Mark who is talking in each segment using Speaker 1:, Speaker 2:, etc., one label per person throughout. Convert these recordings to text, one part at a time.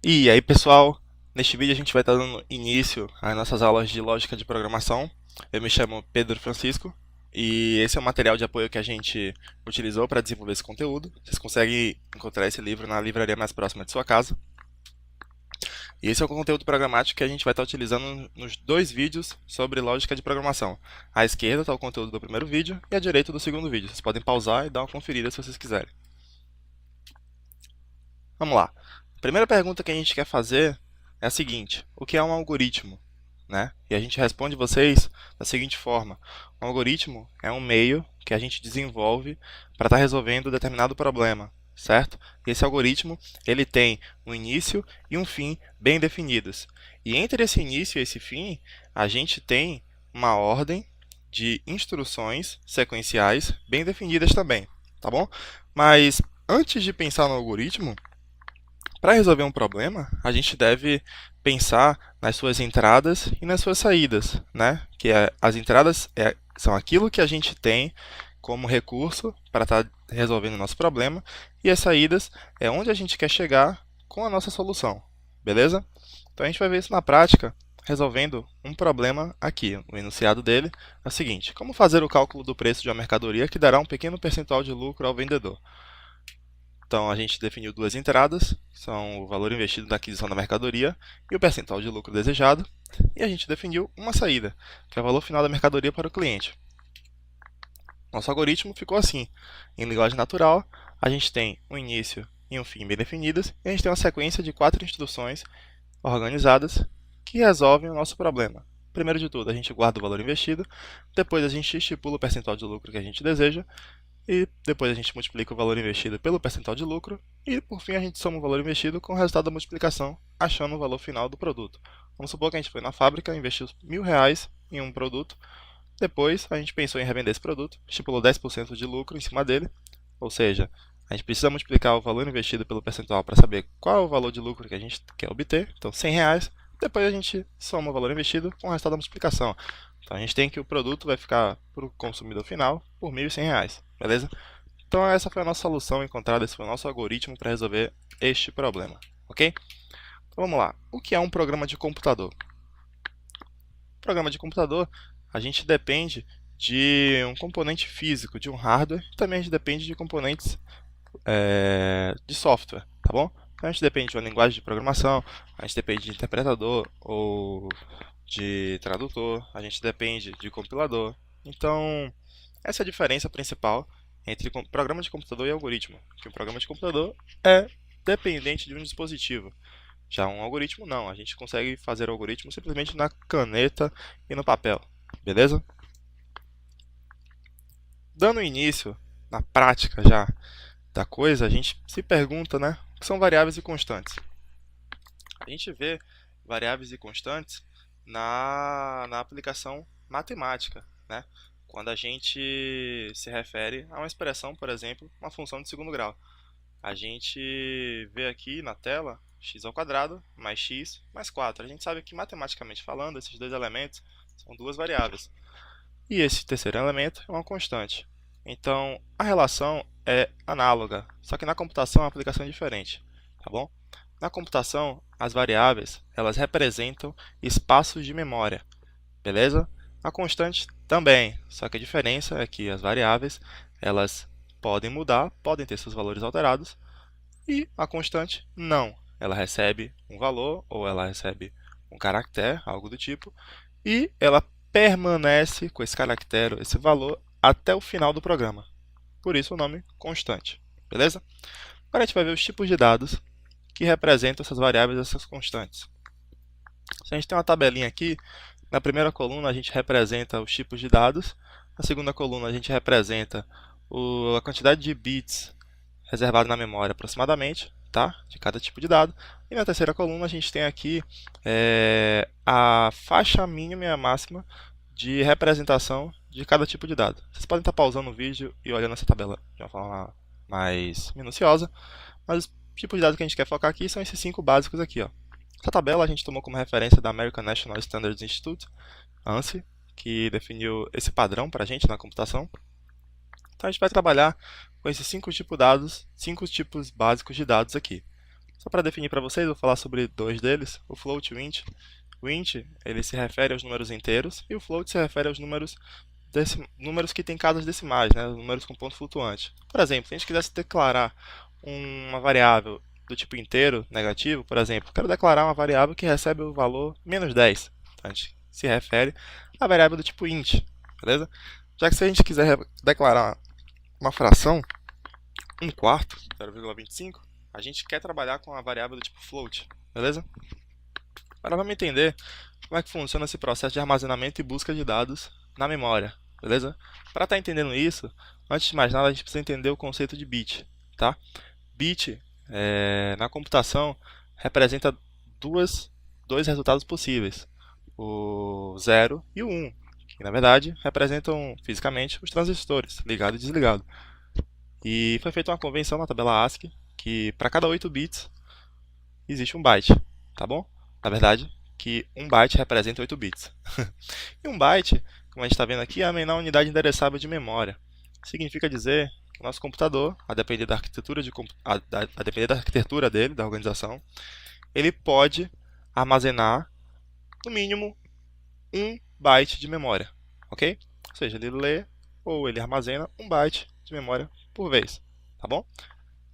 Speaker 1: E aí, pessoal, neste vídeo a gente vai estar dando início às nossas aulas de lógica de programação. Eu me chamo Pedro Francisco e esse é o material de apoio que a gente utilizou para desenvolver esse conteúdo. Vocês conseguem encontrar esse livro na livraria mais próxima de sua casa. E esse é o conteúdo programático que a gente vai estar utilizando nos dois vídeos sobre lógica de programação. À esquerda está o conteúdo do primeiro vídeo e à direita do segundo vídeo. Vocês podem pausar e dar uma conferida se vocês quiserem. Vamos lá. A primeira pergunta que a gente quer fazer é a seguinte: o que é um algoritmo? Né? E a gente responde vocês da seguinte forma: um algoritmo é um meio que a gente desenvolve para estar resolvendo determinado problema, certo? E esse algoritmo ele tem um início e um fim bem definidos. E entre esse início e esse fim, a gente tem uma ordem de instruções sequenciais bem definidas também, tá bom? Mas antes de pensar no algoritmo, para resolver um problema, a gente deve pensar nas suas entradas e nas suas saídas, né? As entradas são aquilo que a gente tem como recurso para estar resolvendo o nosso problema, e as saídas é onde a gente quer chegar com a nossa solução, beleza? Então a gente vai ver isso na prática, resolvendo um problema aqui. O enunciado dele é o seguinte: como fazer o cálculo do preço de uma mercadoria que dará um pequeno percentual de lucro ao vendedor? Então, a gente definiu duas entradas, que são o valor investido na aquisição da mercadoria e o percentual de lucro desejado. E a gente definiu uma saída, que é o valor final da mercadoria para o cliente. Nosso algoritmo ficou assim. Em linguagem natural, a gente tem um início e um fim bem definidos, e a gente tem uma sequência de 4 instruções organizadas que resolvem o nosso problema. Primeiro de tudo, a gente guarda o valor investido, depois a gente estipula o percentual de lucro que a gente deseja, e depois a gente multiplica o valor investido pelo percentual de lucro, e por fim a gente soma o valor investido com o resultado da multiplicação, achando o valor final do produto. Vamos supor que a gente foi na fábrica, investiu R$ 1.000 em um produto, depois a gente pensou em revender esse produto, estipulou 10% de lucro em cima dele, ou seja, a gente precisa multiplicar o valor investido pelo percentual para saber qual é o valor de lucro que a gente quer obter, então R$ 100, depois a gente soma o valor investido com o resultado da multiplicação. Então a gente tem que o produto vai ficar para o consumidor final por R$ 1.100, beleza? Então essa foi a nossa solução encontrada, esse foi o nosso algoritmo para resolver este problema, ok? Então vamos lá. O que é um programa de computador? Programa de computador, a gente depende de um componente físico, de um hardware, e também a gente depende de componentes de software, tá bom? Então a gente depende de uma linguagem de programação, a gente depende de interpretador ou de tradutor, a gente depende de compilador. Então, essa é a diferença principal entre programa de computador e algoritmo, que um programa de computador é dependente de um dispositivo. Já um algoritmo não, a gente consegue fazer o algoritmo simplesmente na caneta e no papel, beleza? Dando início na prática já da coisa, a gente se pergunta, né, o que são variáveis e constantes. A gente vê variáveis e constantes na aplicação matemática, né? Quando a gente se refere a uma expressão, por exemplo, uma função de segundo grau. A gente vê aqui na tela x ao quadrado mais x mais 4. A gente sabe que, matematicamente falando, esses dois elementos são duas variáveis. E esse terceiro elemento é uma constante. Então, a relação é análoga, só que na computação é uma aplicação diferente, tá bom? Na computação, as variáveis, elas representam espaços de memória, beleza? A constante também, só que a diferença é que as variáveis, elas podem mudar, podem ter seus valores alterados, e a constante não. Ela recebe um valor ou ela recebe um caractere, algo do tipo, e ela permanece com esse caractere, esse valor, até o final do programa. Por isso o nome constante, beleza? Agora a gente vai ver os tipos de dados que representam essas variáveis e essas constantes. Se a gente tem uma tabelinha aqui, na primeira coluna a gente representa os tipos de dados, na segunda coluna a gente representa a quantidade de bits reservado na memória aproximadamente, tá? De cada tipo de dado. E na terceira coluna a gente tem aqui a faixa mínima e a máxima de representação de cada tipo de dado. Vocês podem estar pausando o vídeo e olhando essa tabela de uma forma mais minuciosa, mas os tipos de dados que a gente quer focar aqui são esses 5 básicos aqui, ó. Essa tabela a gente tomou como referência da American National Standards Institute, ANSI, que definiu esse padrão para a gente na computação. Então a gente vai trabalhar com esses 5 tipos básicos de dados aqui. Só para definir para vocês, vou falar sobre dois deles, o float e o int. O int, ele se refere aos números inteiros e o float se refere aos números que têm casas decimais, né, números com ponto flutuante. Por exemplo, se a gente quisesse declarar uma variável do tipo inteiro negativo, por exemplo, quero declarar uma variável que recebe o valor menos 10. Então, a gente se refere à variável do tipo int, beleza? Já que se a gente quiser declarar uma fração, 1/4, 0,25, a gente quer trabalhar com a variável do tipo float, beleza? Agora vamos entender como é que funciona esse processo de armazenamento e busca de dados na memória, beleza? Para estar entendendo isso, antes de mais nada, a gente precisa entender o conceito de bit, tá? Bit, na computação, representa dois resultados possíveis, o 0 e o 1, que na verdade representam fisicamente os transistores, ligado e desligado. E foi feita uma convenção na tabela ASCII, que para cada 8 bits existe um byte, tá bom? Na verdade, que um byte representa 8 bits. E um byte, como a gente está vendo aqui, é a menor unidade endereçável de memória. Significa dizer que o nosso computador, a depender da arquitetura dele, da organização, ele pode armazenar no mínimo 1 byte de memória, ok? Ou seja, ele lê ou ele armazena 1 byte de memória por vez, tá bom?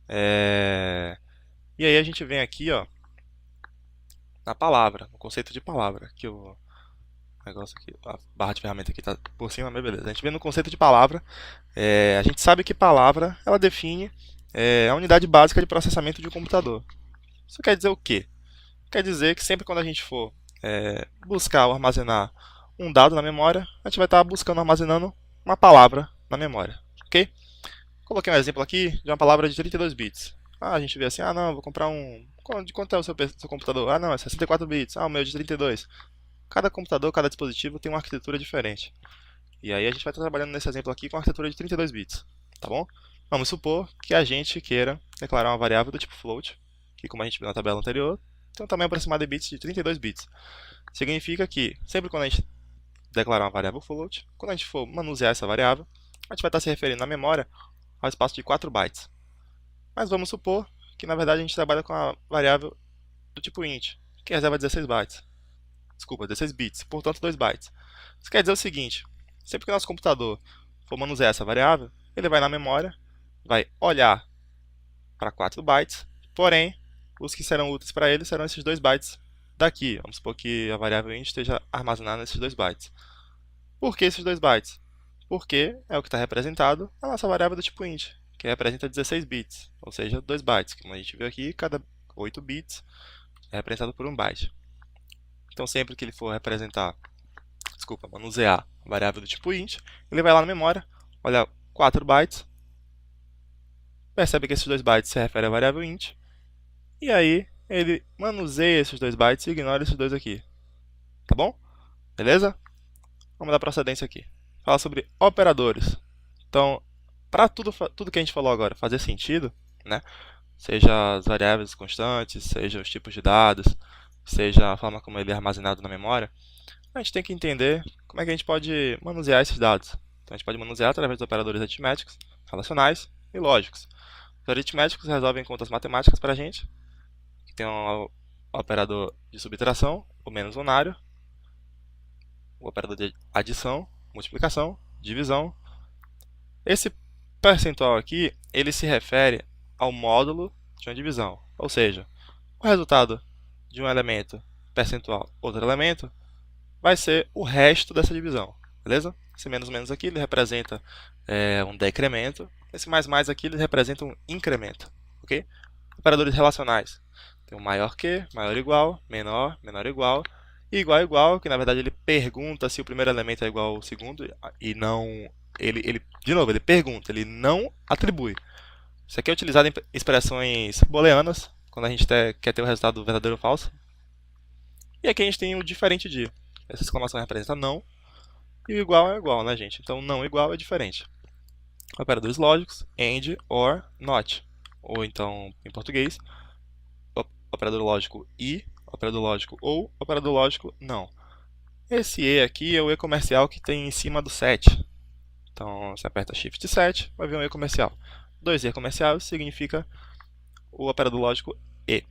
Speaker 1: E aí a gente vem aqui, ó, na palavra, no conceito de palavra, que o negócio aqui, a barra de ferramenta aqui está por cima, mas beleza. A gente vê no conceito de palavra, a gente sabe que palavra, ela define a unidade básica de processamento de um computador. Isso quer dizer o quê? Quer dizer que sempre quando a gente for buscar ou armazenar um dado na memória, a gente vai estar buscando, armazenando uma palavra na memória, ok? Coloquei um exemplo aqui de uma palavra de 32 bits. A gente vê assim, não, vou comprar um... De quanto é o seu computador? Não, é 64 bits. O meu é de 32. Cada computador, cada dispositivo tem uma arquitetura diferente. E aí a gente vai estar trabalhando nesse exemplo aqui com a arquitetura de 32 bits, tá bom? Vamos supor que a gente queira declarar uma variável do tipo float, que como a gente viu na tabela anterior, tem um tamanho aproximado de bits de 32 bits. Significa que sempre quando a gente declarar uma variável float, quando a gente for manusear essa variável, a gente vai estar se referindo na memória ao espaço de 4 bytes. Mas vamos supor que na verdade a gente trabalha com a variável do tipo int, que reserva 16 bytes. Desculpa, 16 bits, portanto 2 bytes. Isso quer dizer o seguinte, sempre que o nosso computador for manusear essa variável, ele vai na memória, vai olhar para 4 bytes, porém, os que serão úteis para ele serão esses 2 bytes daqui. Vamos supor que a variável int esteja armazenada nesses 2 bytes. Por que esses 2 bytes? Porque é o que está representado na nossa variável do tipo int, que representa 16 bits, ou seja, 2 bytes. Como a gente viu aqui, cada 8 bits é representado por 1 byte. Então, sempre que ele for manusear a variável do tipo int, ele vai lá na memória, olha 4 bytes, percebe que esses 2 bytes se referem à variável int, e aí ele manuseia esses 2 bytes e ignora esses dois aqui. Tá bom? Beleza? Vamos dar procedência aqui. Falar sobre operadores. Então, para tudo que a gente falou agora fazer sentido, né? Seja as variáveis constantes, seja os tipos de dados, seja a forma como ele é armazenado na memória, a gente tem que entender como é que a gente pode manusear esses dados. Então, a gente pode manusear através de operadores aritméticos, relacionais e lógicos. Os aritméticos resolvem contas matemáticas para a gente, que tem um operador de subtração, o menos unário, o operador de adição, multiplicação, divisão. Esse percentual aqui, ele se refere ao módulo de uma divisão, ou seja, o resultado de um elemento percentual outro elemento vai ser o resto dessa divisão, beleza? Esse menos menos aqui ele representa um decremento, esse mais mais aqui ele representa um incremento, ok? Operadores relacionais, tem o maior que, maior igual, menor, menor igual, e igual igual, que na verdade ele pergunta se o primeiro elemento é igual ao segundo, e não, de novo, ele pergunta, ele não atribui. Isso aqui é utilizado em expressões booleanas, quando a gente quer ter o resultado verdadeiro ou falso. E aqui a gente tem o diferente de. Essa exclamação representa não, e o igual é igual, né, gente? Então, não igual é diferente. Operadores lógicos, AND, OR, NOT. Ou então, em português, operador lógico e, operador lógico ou, operador lógico não. Esse E aqui é o E comercial que tem em cima do 7. Então, você aperta Shift 7, vai vir um E comercial. 2 E comercial significa o operador lógico E.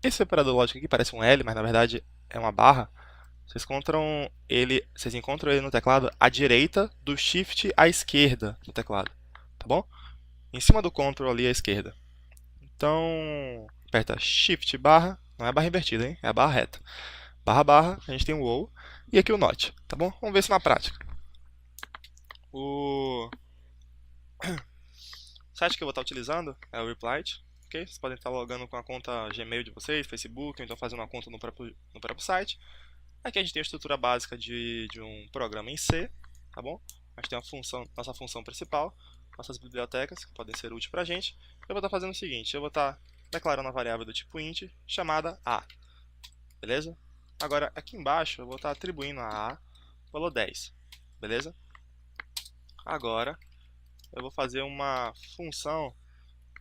Speaker 1: Esse operador lógico aqui parece um L, mas na verdade é uma barra. Vocês encontram ele no teclado à direita do Shift à esquerda do teclado, tá bom? Em cima do Ctrl ali à esquerda. Então, aperta Shift barra, não é a barra invertida, hein? É a barra reta. Barra barra, a gente tem o OU e aqui o NOT, tá bom? Vamos ver isso na prática. O site que eu vou estar utilizando é o Replit, ok? Vocês podem estar logando com a conta Gmail de vocês, Facebook, ou então fazendo uma conta no próprio site. Aqui a gente tem a estrutura básica de um programa em C, tá bom? A gente tem nossa função principal, nossas bibliotecas que podem ser úteis para a gente. Eu vou estar fazendo o seguinte, eu vou estar declarando uma variável do tipo int chamada a, beleza? Agora aqui embaixo eu vou estar atribuindo a o valor 10, beleza? Agora eu vou fazer uma função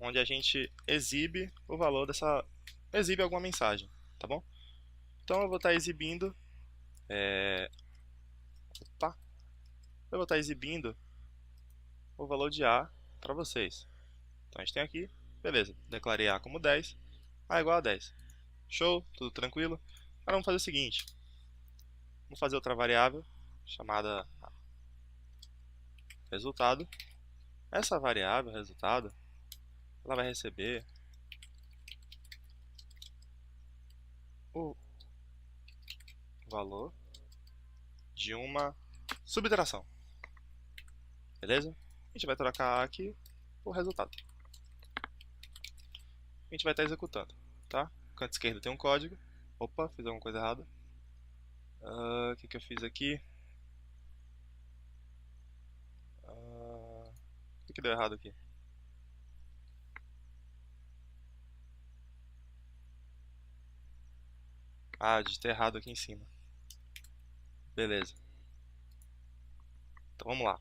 Speaker 1: onde a gente exibe o valor exibe alguma mensagem, tá bom? Então eu vou estar exibindo eu vou estar exibindo o valor de A para vocês. Então a gente tem aqui, beleza, declarei A como 10, A igual a 10. Show, tudo tranquilo. Agora vamos fazer o seguinte, vamos fazer outra variável chamada resultado. Essa variável, resultado, ela vai receber o valor de uma subtração, beleza? A gente vai trocar A aqui por resultado. A gente vai estar executando, tá? No canto esquerdo tem um código. Opa, fiz alguma coisa errada. O que eu fiz aqui? O que deu errado aqui? Digitei errado aqui em cima. Beleza. Então vamos lá.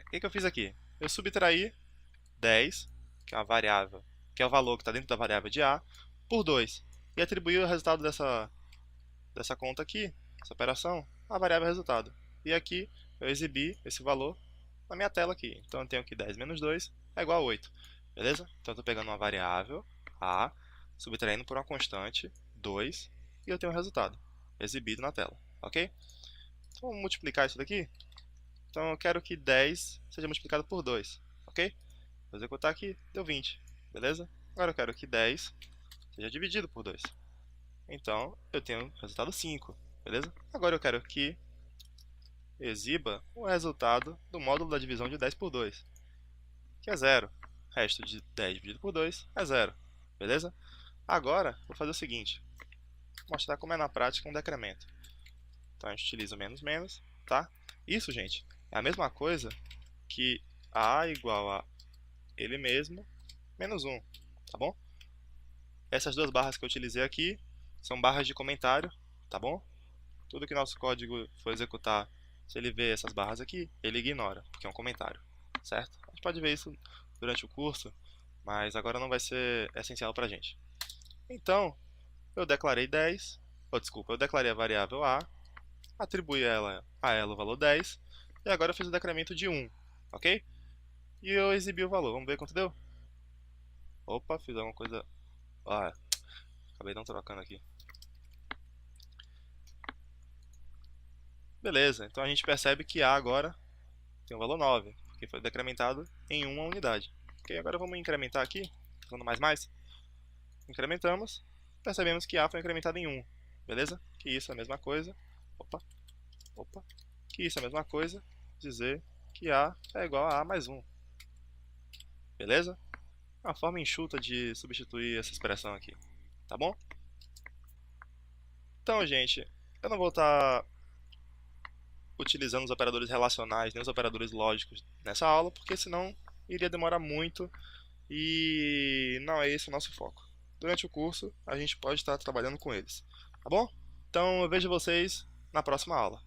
Speaker 1: O que eu fiz aqui? Eu subtraí 10, que é uma variável, que é o valor que está dentro da variável de A, por 2. E atribuí o resultado dessa conta aqui, essa operação, à variável resultado. E aqui eu exibi esse valor na minha tela aqui. Então eu tenho aqui 10 menos 2 é igual a 8. Beleza? Então eu estou pegando uma variável, A, subtraindo por uma constante, 2, e eu tenho o resultado exibido na tela. Ok? Então vamos multiplicar isso daqui. Então eu quero que 10 seja multiplicado por 2. Ok? Vou executar aqui, deu 20. Beleza? Agora eu quero que 10 seja dividido por 2. Então eu tenho o resultado 5. Beleza? Agora eu quero que exiba o resultado do módulo da divisão de 10 por 2, que é 0. O resto de 10 dividido por 2 é 0. Beleza? Agora, vou fazer o seguinte. Vou mostrar como é na prática um decremento. Então, a gente utiliza o menos menos, tá? Isso, gente, é a mesma coisa que A igual a ele mesmo menos 1, tá bom? Essas duas barras que eu utilizei aqui são barras de comentário, tá bom? Tudo que nosso código for executar, se ele vê essas barras aqui, ele ignora, porque é um comentário, certo? A gente pode ver isso durante o curso, mas agora não vai ser essencial para a gente. Então, eu declarei 10, eu declarei a variável A, atribuí a ela o valor 10, e agora eu fiz o decremento de 1, ok? E eu exibi o valor, vamos ver quanto deu? Opa, fiz alguma coisa... acabei não trocando aqui. Beleza, então a gente percebe que A agora tem o valor 9, porque foi decrementado em uma unidade. Ok, agora vamos incrementar aqui, usando mais. Incrementamos, percebemos que A foi incrementado em 1, beleza? Que isso é a mesma coisa, que isso é a mesma coisa, dizer que A é igual a A mais 1, beleza? É uma forma enxuta de substituir essa expressão aqui, tá bom? Então, gente, eu não vou estar utilizando os operadores relacionais nem os operadores lógicos nessa aula, porque senão iria demorar muito e não é esse o nosso foco. Durante o curso, a gente pode estar trabalhando com eles, tá bom? Então, eu vejo vocês na próxima aula.